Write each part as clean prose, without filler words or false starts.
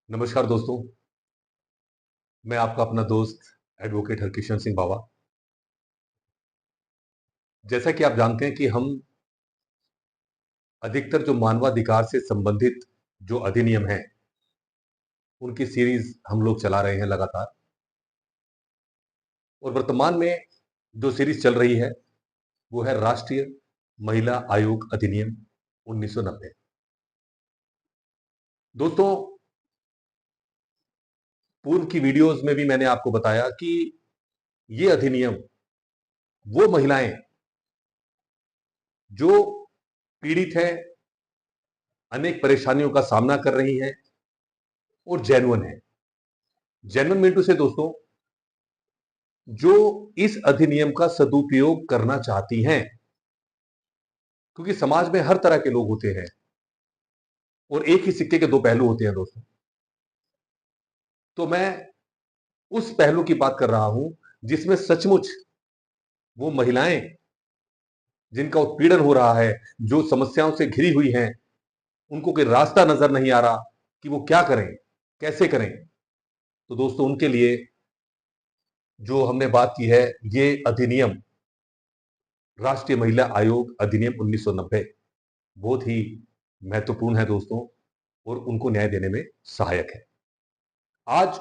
नमस्कार दोस्तों। मैं आपका अपना दोस्त एडवोकेट हरकिशन सिंह बावा। जैसा कि आप जानते हैं कि हम अधिकतर जो मानवाधिकार से संबंधित जो अधिनियम हैं उनकी सीरीज हम लोग चला रहे हैं लगातार। और वर्तमान में जो सीरीज चल रही है वो है राष्ट्रीय महिला आयोग अधिनियम 1990। दोस्तों, पूर्व की वीडियोस में भी मैंने आपको बताया कि ये अधिनियम वो महिलाएं जो पीड़ित हैं, अनेक परेशानियों का सामना कर रही हैं और जेन्युइन है। जेन्युइन मीन टू से दोस्तों, जो इस अधिनियम का सदुपयोग करना चाहती हैं, क्योंकि समाज में हर तरह के लोग होते हैं और एक ही सिक्के के दो पहलू होते हैं दोस्तों। तो मैं उस पहलू की बात कर रहा हूं जिसमें सचमुच वो महिलाएं जिनका उत्पीड़न हो रहा है, जो समस्याओं से घिरी हुई हैं, उनको कोई रास्ता नजर नहीं आ रहा कि वो क्या करें, कैसे करें। तो दोस्तों, उनके लिए जो हमने बात की है, ये अधिनियम राष्ट्रीय महिला आयोग अधिनियम 1990 बहुत ही महत्वपूर्ण है दोस्तों, और उनको न्याय देने में सहायक है। आज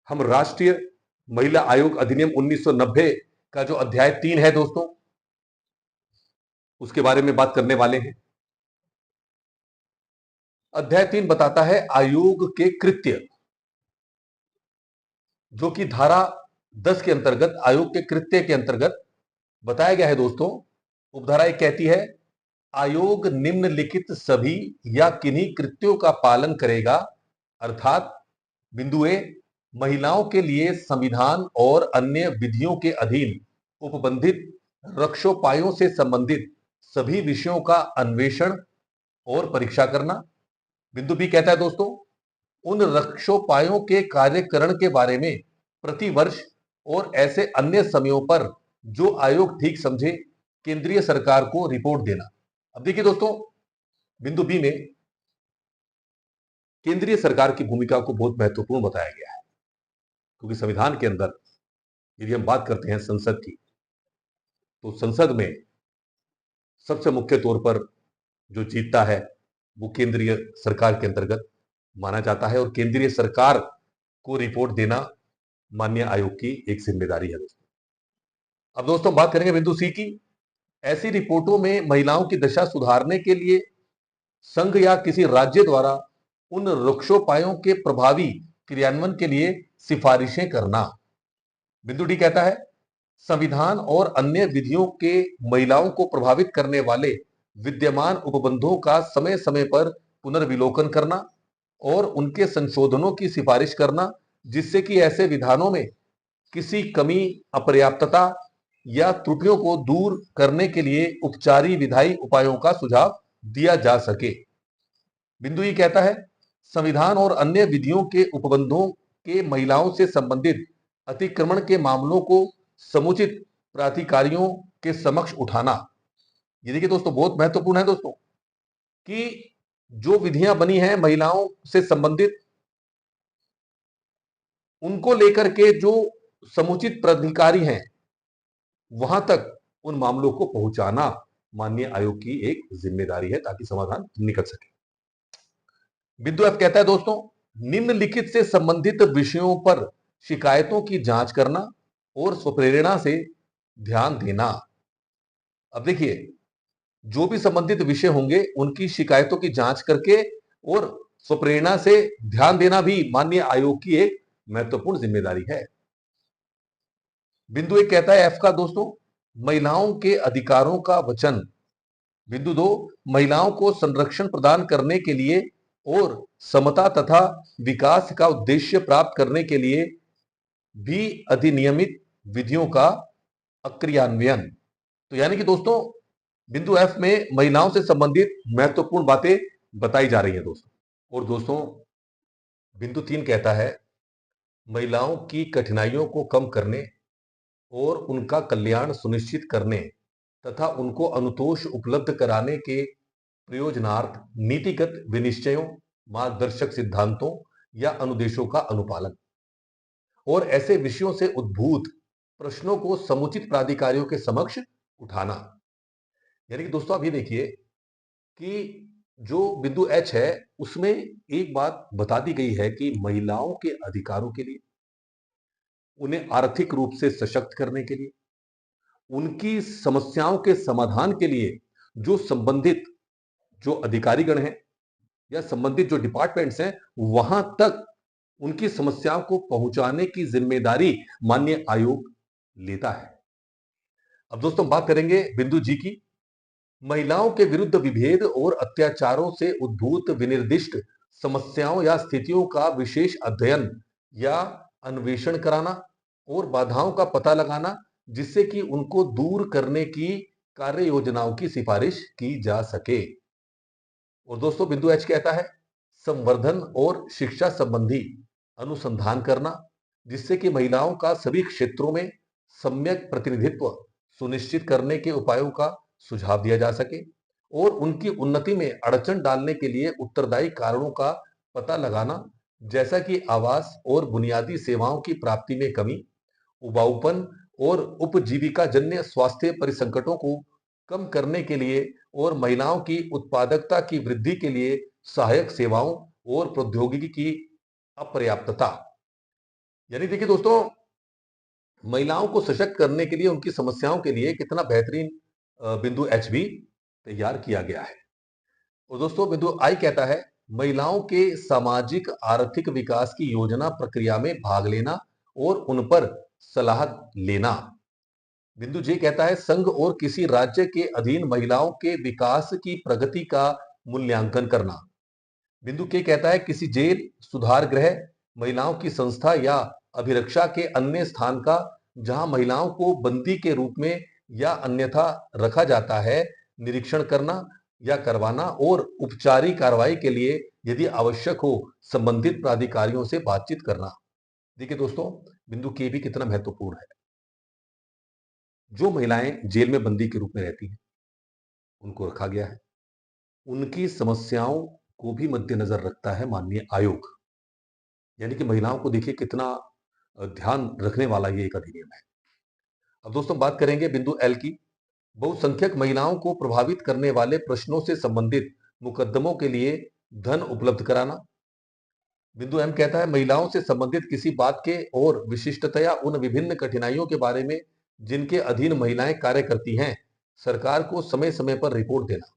हम राष्ट्रीय महिला आयोग अधिनियम 1990 का जो अध्याय 3 है दोस्तों, उसके बारे में बात करने वाले हैं। अध्याय 3 बताता है आयोग के कृत्य, जो कि धारा 10 के अंतर्गत आयोग के कृत्य के अंतर्गत बताया गया है दोस्तों। उपधारा 1 कहती है, आयोग निम्नलिखित सभी या किन्हीं कृत्यों का पालन करेगा, अर्थात बिंदु ए, महिलाओं के लिए संविधान और अन्य विधियों के अधीन उपबंधित रक्षोपायों से संबंधित सभी विषयों का अन्वेषण और परीक्षा करना। बिंदु बी कहता है दोस्तों, उन रक्षोपायों के कार्यकरण के बारे में प्रति वर्ष और ऐसे अन्य समयों पर जो आयोग ठीक समझे केंद्रीय सरकार को रिपोर्ट देना। अब देखिए दोस्तों, बिंदु बी में केंद्रीय सरकार की भूमिका को बहुत महत्वपूर्ण बताया गया है, क्योंकि संविधान के अंदर यदि हम बात करते हैं संसद की, तो संसद में सबसे मुख्य तौर पर जो जीतता है वो केंद्रीय सरकार के अंतर्गत माना जाता है, और केंद्रीय सरकार को रिपोर्ट देना माननीय आयोग की एक जिम्मेदारी है दोस्तों। अब दोस्तों बात करेंगे बिंदु सी की। ऐसी रिपोर्टों में महिलाओं की दशा सुधारने के लिए संघ या किसी राज्य द्वारा उन रक्षोपायों के प्रभावी क्रियान्वयन के लिए सिफारिशें करना। बिंदु डी कहता है, संविधान और अन्य विधियों के महिलाओं को प्रभावित करने वाले विद्यमान उपबंधों का समय समय पर पुनर्विलोकन करना और उनके संशोधनों की सिफारिश करना, जिससे कि ऐसे विधानों में किसी कमी, अपर्याप्तता या त्रुटियों को दूर करने के लिए उपचारी विधायी उपायों का सुझाव दिया जा सके। बिंदु ये कहता है, संविधान और अन्य विधियों के उपबंधों के महिलाओं से संबंधित अतिक्रमण के मामलों को समुचित प्राधिकारियों के समक्ष उठाना। ये देखिए दोस्तों, बहुत महत्वपूर्ण है दोस्तों कि जो विधियां बनी हैं महिलाओं से संबंधित, उनको लेकर के जो समुचित प्राधिकारी हैं वहां तक उन मामलों को पहुंचाना माननीय आयोग की एक जिम्मेदारी है, ताकि समाधान निकल सके। बिंदु एफ कहता है दोस्तों, निम्नलिखित से संबंधित विषयों पर शिकायतों की जांच करना और स्वप्रेरणा से ध्यान देना। अब देखिए, जो भी संबंधित विषय होंगे उनकी शिकायतों की जांच करके और स्वप्रेरणा से ध्यान देना भी माननीय आयोग की एक महत्वपूर्ण जिम्मेदारी है। बिंदु एक कहता है एफ का दोस्तों, महिलाओं के अधिकारों का वचन। बिंदु दो, महिलाओं को संरक्षण प्रदान करने के लिए और समता तथा विकास का उद्देश्य प्राप्त करने के लिए भी अधिनियमित विधियों का अक्रियान्वयन। तो यानी कि दोस्तों, बिंदु एफ में महिलाओं से संबंधित महत्वपूर्ण बातें बताई जा रही हैं दोस्तों। और दोस्तों, बिंदु तीन कहता है, महिलाओं की कठिनाइयों को कम करने और उनका कल्याण सुनिश्चित करने तथा उनको अनुतोष उपलब्ध कराने के प्रयोजनार्थ नीतिगत विनिश्चयों मार्गदर्शक सिद्धांतों या अनुदेशों का अनुपालन और ऐसे विषयों से उद्भूत प्रश्नों को समुचित प्राधिकारियों के समक्ष उठाना। यानी कि दोस्तों आप ये देखिए कि जो बिंदु एच है उसमें एक बात बता दी गई है कि महिलाओं के अधिकारों के लिए, उन्हें आर्थिक रूप से सशक्त करने के लिए, उनकी समस्याओं के समाधान के लिए जो संबंधित जो अधिकारीगण हैं या संबंधित जो डिपार्टमेंट्स हैं वहां तक उनकी समस्याओं को पहुंचाने की जिम्मेदारी माननीय आयोग लेता है। अब दोस्तों बात करेंगे बिंदु जी की। महिलाओं के विरुद्ध विभेद और अत्याचारों से उद्भूत विनिर्दिष्ट समस्याओं या स्थितियों का विशेष अध्ययन या अन्वेषण कराना और बाधाओं का पता लगाना जिससे कि उनको दूर करने की कार्य योजनाओं की सिफारिश की जा सके। और दोस्तों बिंदु एच कहता है संवर्धन और शिक्षा संबंधी अनुसंधान करना जिससे कि महिलाओं का सभी क्षेत्रों में सम्यक प्रतिनिधित्व सुनिश्चित करने के उपायों का सुझाव दिया जा सके और उनकी उन्नति में अड़चन डालने के लिए उत्तरदायी कारणों का पता लगाना जैसा कि आवास और बुनियादी सेवाओं की प्राप्ति में कमी, उबाऊपन और उपजीविका जन्य स्वास्थ्य परिसंकटों को कम करने के लिए और महिलाओं की उत्पादकता की वृद्धि के लिए सहायक सेवाओं और प्रौद्योगिकी की अपर्याप्तता। यानी देखिए दोस्तों, महिलाओं को सशक्त करने के लिए उनकी समस्याओं के लिए कितना बेहतरीन बिंदु एच भी तैयार किया गया है। और दोस्तों बिंदु आई कहता है महिलाओं के सामाजिक आर्थिक विकास की योजना प्रक्रिया में भाग लेना और उन पर सलाह लेना। बिंदु जे कहता है संघ और किसी राज्य के अधीन महिलाओं के विकास की प्रगति का मूल्यांकन करना। बिंदु के कहता है किसी जेल, सुधार गृह, महिलाओं की संस्था या अभिरक्षा के अन्य स्थान का जहां महिलाओं को बंदी के रूप में या अन्यथा रखा जाता है निरीक्षण करना या करवाना और उपचारी कार्रवाई के लिए यदि आवश्यक हो संबंधित प्राधिकारियों से बातचीत करना। देखिए दोस्तों बिंदु के भी कितना महत्वपूर्ण है। जो महिलाएं जेल में बंदी के रूप में रहती हैं उनको रखा गया है, उनकी समस्याओं को भी मद्देनजर रखता है माननीय आयोग। यानी कि महिलाओं को देखिए कितना ध्यान रखने वाला ये एक अधिनियम है। अब दोस्तों बात करेंगे बिंदु एल की। बहुसंख्यक महिलाओं को प्रभावित करने वाले प्रश्नों से संबंधित मुकदमों के लिए धन उपलब्ध कराना। बिंदु एम कहता है महिलाओं से संबंधित किसी बात के और विशिष्टतया उन विभिन्न कठिनाइयों के बारे में जिनके अधीन महिलाएं कार्य करती हैं सरकार को समय समय पर रिपोर्ट देना।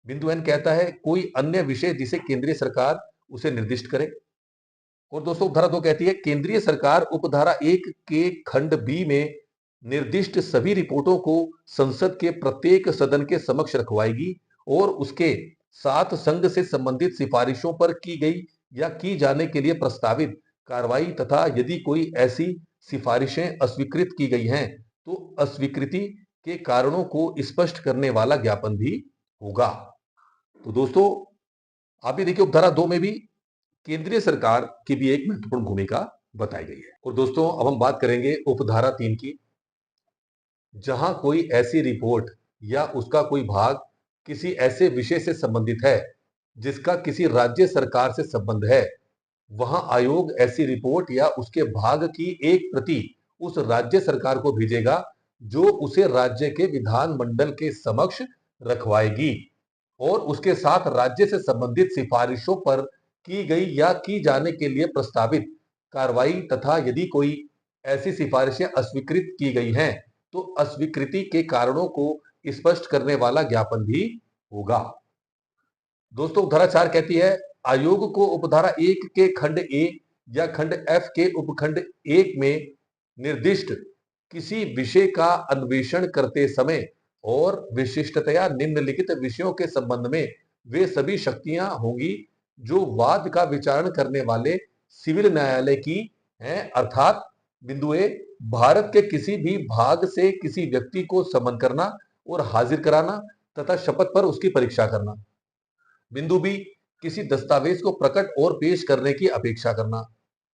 बिंदु एन कहता है कोई अन्य विषय जिसे केंद्रीय सरकार उसे निर्दिष्ट करे। और दोस्तों उपधारा 2 कहती है केंद्रीय सरकार उपधारा 1 के खंड बी में निर्दिष्ट सभी रिपोर्टों को संसद के प्रत्येक सदन के समक्ष रखवाएगी और उसके साथ संघ से संबंधित सिफारिशों पर की गई या की जाने के लिए प्रस्तावित कार्रवाई तथा यदि कोई ऐसी सिफारिशें अस्वीकृत की गई हैं तो अस्वीकृति के कारणों को स्पष्ट करने वाला ज्ञापन भी होगा। तो दोस्तों आप ये देखिए उपधारा 2 में भी केंद्रीय सरकार की भी एक महत्वपूर्ण भूमिका बताई गई है। और दोस्तों अब हम बात करेंगे उपधारा 3 की। जहां कोई ऐसी रिपोर्ट या उसका कोई भाग किसी ऐसे विषय से संबंधित है जिसका किसी राज्य सरकार से संबंध है वहां आयोग ऐसी रिपोर्ट या उसके भाग की एक प्रति उस राज्य सरकार को भेजेगा जो उसे राज्य के विधानमंडल के समक्ष रखवाएगी और उसके साथ राज्य से संबंधित सिफारिशों पर की गई या की जाने के लिए प्रस्तावित कार्रवाई तथा यदि कोई ऐसी सिफारिशें अस्वीकृत की गई हैं तो अस्वीकृति के कारणों को स्पष्ट करने वाला ज्ञापन भी होगा। दोस्तों उपधारा 4 कहती है आयोग को उपधारा 1 के खंड ए या खंड एफ के उपखंड 1 में निर्दिष्ट किसी विषय का अन्वेषण करते समय और विशिष्टतया निम्नलिखित विषयों के संबंध में वे सभी शक्तियां होंगी जो वाद का विचारण करने वाले सिविल न्यायालय की हैं अर्थात बिंदु ए भारत के किसी भी भाग से किसी व्यक्ति को समन करना और हाजिर कराना तथा शपथ पर उसकी परीक्षा करना। बिंदु बी किसी दस्तावेज को प्रकट और पेश करने की अपेक्षा करना।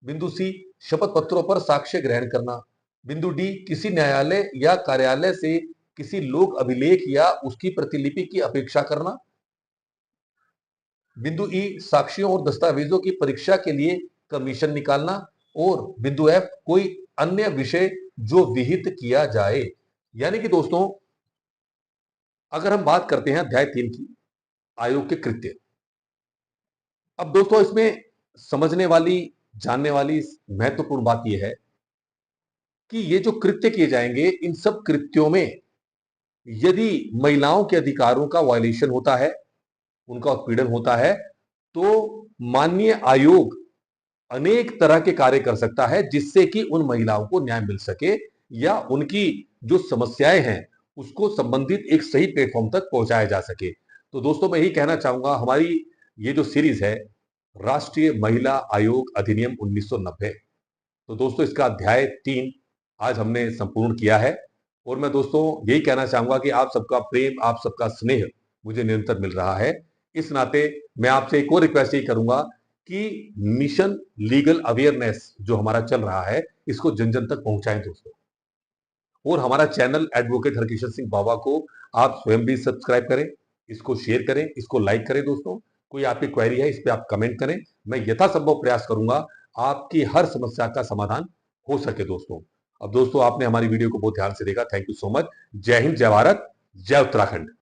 बिंदु सी शपथ पत्रों पर साक्ष्य ग्रहण करना। बिंदु डी किसी न्यायालय या कार्यालय से किसी लोक अभिलेख या उसकी प्रतिलिपि की अपेक्षा करना। बिंदु ई साक्ष्यों और दस्तावेजों की परीक्षा के लिए कमीशन निकालना, और बिंदु एफ कोई अन्य विषय जो विहित किया जाए। यानी कि दोस्तों, अगर हम बात करते हैं अध्याय 3 की, आयोग के कृत्य, अब दोस्तों इसमें समझने वाली, जानने वाली महत्वपूर्ण बात यह है कि ये जो कृत्य किए जाएंगे, इन सब कृत्यों में यदि महिलाओं के अधिकारों का वायलेशन होता है, उनका उत्पीड़न होता है, तो माननीय आयोग अनेक तरह के कार्य कर सकता है जिससे कि उन महिलाओं को न्याय मिल सके, या उनकी जो समस्याएं हैं उसको संबंधित एक सही प्लेटफॉर्म तक पहुंचाया जा सके। तो दोस्तों मैं यही कहना चाहूंगा, हमारी ये जो सीरीज है, राष्ट्रीय महिला आयोग अधिनियम 1990, तो दोस्तों इसका अध्याय 3 आज हमने संपूर्ण किया है। और मैं दोस्तों यही कहना चाहूंगा कि आप सबका प्रेम, आप सबका स्नेह मुझे निरंतर मिल रहा है। इस नाते मैं आपसे एक और रिक्वेस्ट यही करूंगा कि मिशन लीगल अवेयरनेस जो हमारा चल रहा है, इसको जन जन तक पहुंचाएं दोस्तों। और हमारा चैनल एडवोकेट हरकिशन सिंह बाबा को आप स्वयं भी सब्सक्राइब करें, इसको शेयर करें, इसको लाइक करें दोस्तों। कोई आपकी क्वेरी है, इस पे आप कमेंट करें, मैं यथासंभव प्रयास करूंगा आपकी हर समस्या का समाधान हो सके दोस्तों। अब दोस्तों आपने हमारी वीडियो को बहुत ध्यान से देखा, थैंक यू सो मच। जय हिंद, जय भारत, जय उत्तराखंड।